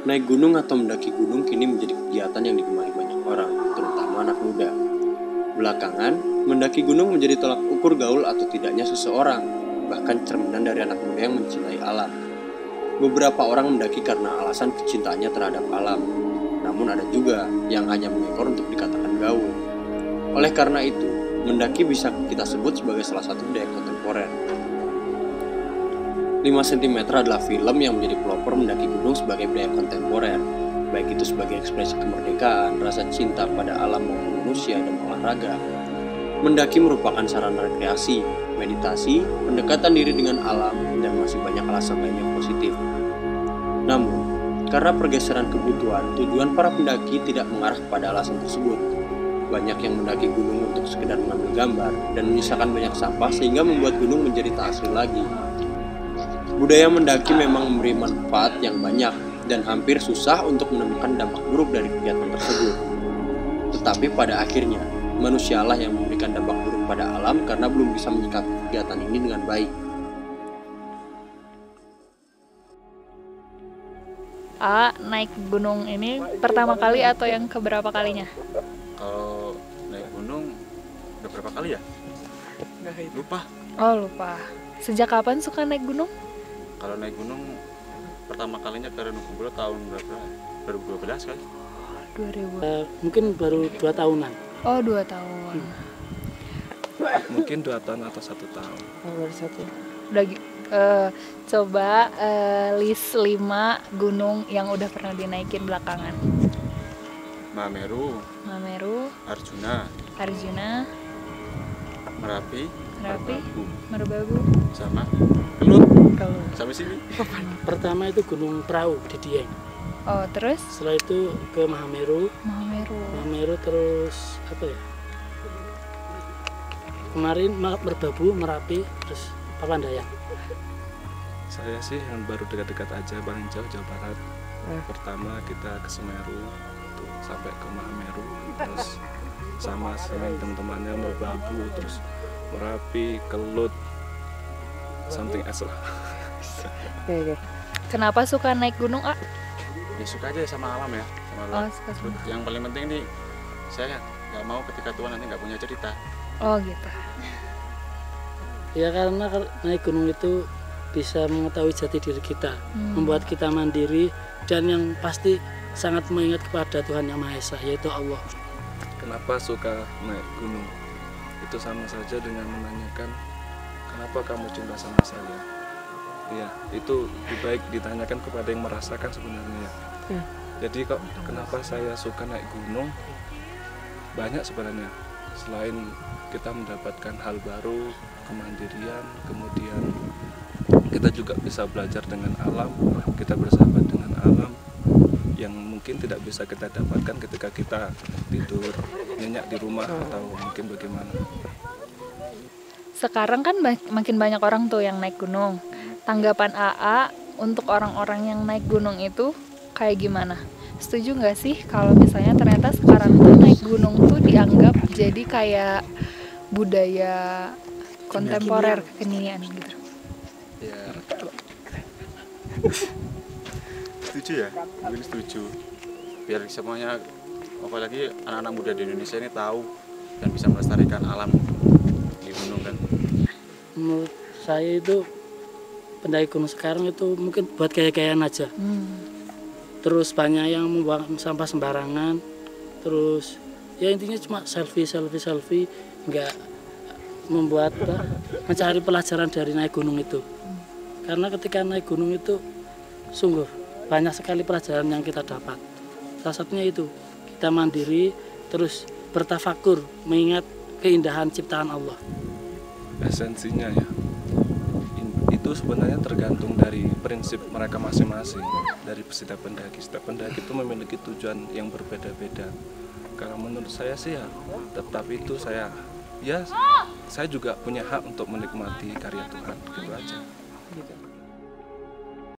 Naik gunung atau mendaki gunung kini menjadi kegiatan yang digemari banyak orang, terutama anak muda. Belakangan, mendaki gunung menjadi tolak ukur gaul atau tidaknya seseorang, bahkan cerminan dari anak muda yang mencintai alam. Beberapa orang mendaki karena alasan kecintaannya terhadap alam, namun ada juga yang hanya mengekor untuk dikatakan gaul. Oleh karena itu, mendaki bisa kita sebut sebagai salah satu budaya kontemporer. 5 cm adalah film yang menjadi pelopor mendaki gunung sebagai budaya kontemporer, baik itu sebagai ekspresi kemerdekaan, rasa cinta pada alam maupun manusia, dan olahraga. Mendaki merupakan sarana rekreasi, meditasi, pendekatan diri dengan alam, dan masih banyak alasan lain yang positif. Namun, karena pergeseran kebutuhan, tujuan para pendaki tidak mengarah pada alasan tersebut. Banyak yang mendaki gunung untuk sekedar mengambil gambar dan menyisakan banyak sampah sehingga membuat gunung menjadi tak asli lagi. Budaya mendaki memang memberi manfaat yang banyak dan hampir susah untuk menemukan dampak buruk dari kegiatan tersebut. Tetapi pada akhirnya, manusialah yang memberikan dampak buruk pada alam karena belum bisa menyikapi kegiatan ini dengan baik. Naik gunung ini pertama kali atau yang keberapa kalinya? Kalau naik gunung udah berapa kali ya? Lupa. Oh, lupa. Sejak kapan suka naik gunung? Kalau naik gunung pertama kalinya ke Renung Kumbolo tahun berapa? 2012 kan? 2000. Mungkin baru 2 tahunan. Oh, 2 tahun. Mungkin 2 tahun atau 1 tahun. Baru 1. Udah coba list 5 gunung yang udah pernah dinaikin belakangan. Mameru, Arjuna, Merapi, Merbabu, sama Kelut. Kelut. Sampai sini. Pertama itu Gunung Prau di Dieng. Oh, terus Setelah itu ke Mahameru. Mahameru. Terus apa ya? Kemarin Merbabu, Merapi, terus Papandayan. Saya sih yang baru dekat-dekat aja, paling jauh Jawa Barat. Pertama kita ke Semeru, tuh, sampai ke Mahameru, terus sama teman-temannya Merbabu, terus Merapi, Kelut, something else lah. Oke. Kenapa suka naik gunung, A? Ya suka aja sama alam ya, sama alam. Oh, suka sama. Yang paling penting nih, saya nggak mau ketika Tuhan nanti nggak punya cerita. Oh, gitu. Ya karena naik gunung itu bisa mengetahui jati diri kita, membuat kita mandiri, dan yang pasti sangat mengingat kepada Tuhan Yang Maha Esa, yaitu Allah. Kenapa suka naik gunung? Itu sama saja dengan menanyakan, kenapa kamu cinta sama saya? Ya, itu lebih baik ditanyakan kepada yang merasakan sebenarnya. Jadi kok kenapa saya suka naik gunung? Banyak sebenarnya. Selain kita mendapatkan hal baru, kemandirian, kemudian kita juga bisa belajar dengan alam, kita bersahabat dengan alam yang mungkin tidak bisa kita dapatkan ketika kita tidur nyenyak di rumah atau mungkin bagaimana. Sekarang kan makin banyak orang tuh yang naik gunung. Tanggapan AA untuk orang-orang yang naik gunung itu kayak gimana? Setuju nggak sih kalau misalnya ternyata sekarang tuh naik gunung tuh dianggap jadi kayak budaya kontemporer, kekinian gitu? Ya, setuju ya, mungkin setuju. Biar semuanya, apalagi anak-anak muda di Indonesia ini tahu dan bisa melestarikan alam di gunung kan. Menurut saya itu pendaki gunung sekarang itu mungkin buat gaya-gayaan aja. Terus banyak yang membuang sampah sembarangan. Terus ya intinya cuma selfie, nggak membuat mencari pelajaran dari naik gunung itu. Karena ketika naik gunung itu sungguh banyak sekali pelajaran yang kita dapat. Salah satunya itu kita mandiri, terus bertafakur, mengingat keindahan ciptaan Allah. Esensinya ya, itu sebenarnya tergantung dari prinsip mereka masing-masing. Dari setiap pendaki itu memiliki tujuan yang berbeda-beda. Kalau menurut saya sih ya tetap itu saya juga punya hak untuk menikmati karya Tuhan, gitu aja.